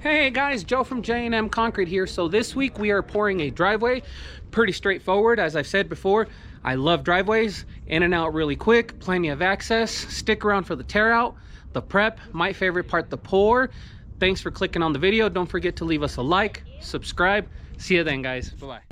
Hey guys, Joe from J&M Concrete here. So this week we are pouring a driveway. Pretty straightforward, as I've said before. I love driveways, in and out really quick, plenty of access. Stick around for the tear out, the prep, my favorite part, the pour. Thanks for clicking on the video. Don't forget to leave us a like, subscribe. See you then, guys. Bye-bye.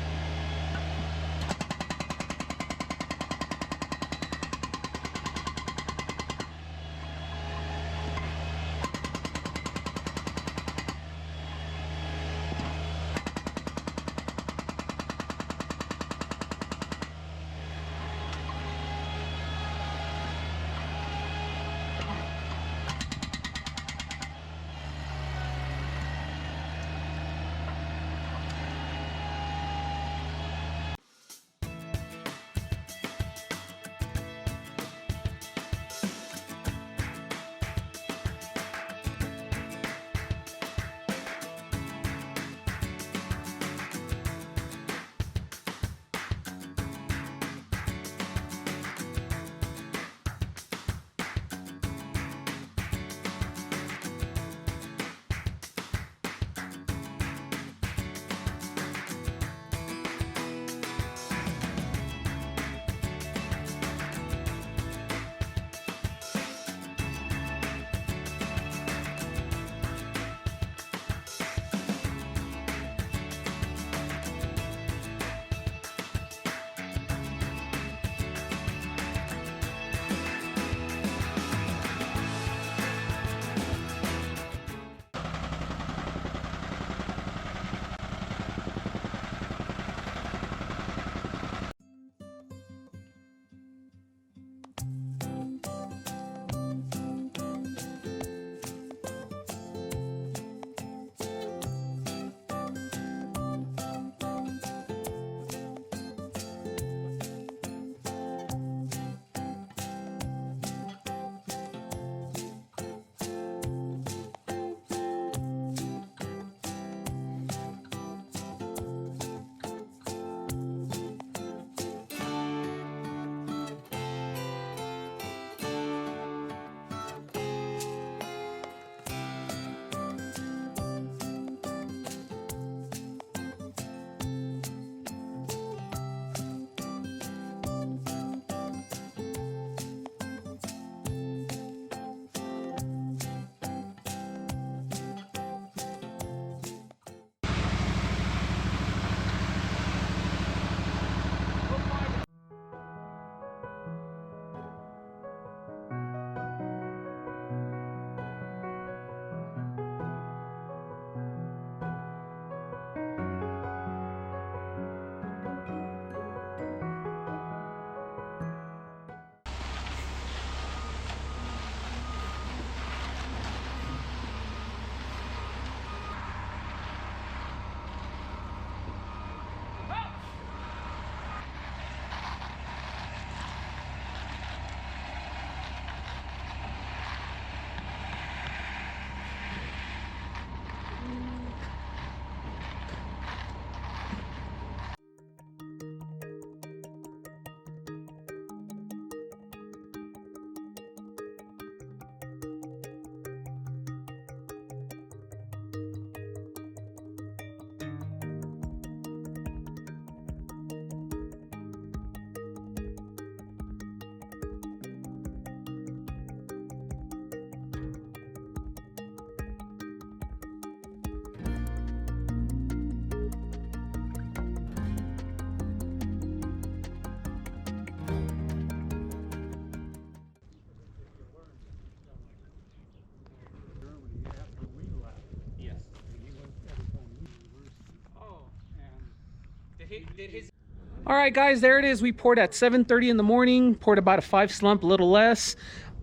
All right, guys, there it is. We poured at 7:30 in the morning, poured about a 5 slump, a little less.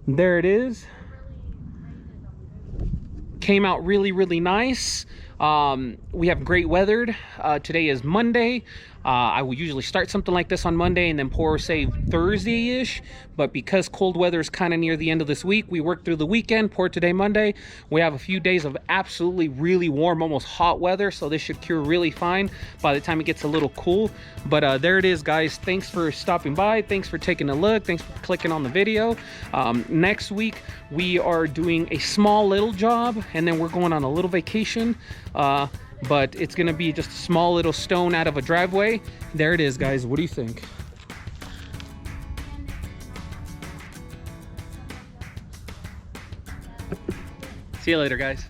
There it is. Came out really nice. We have great weather. Today is Monday. I will usually start something like this on Monday and then pour, say, Thursday-ish. But because cold weather is kind of near the end of this week, we work through the weekend, pour today Monday. We have a few days of absolutely really warm, almost hot weather, so this should cure really fine by the time it gets a little cool. But there it is, guys. Thanks for stopping by. Thanks for taking a look. Thanks for clicking on the video. Next week, we are doing a small little job, and then we're going on a little vacation. But it's gonna be just a small little stone out of a driveway. There it is, guys. What do you think? See you later, guys.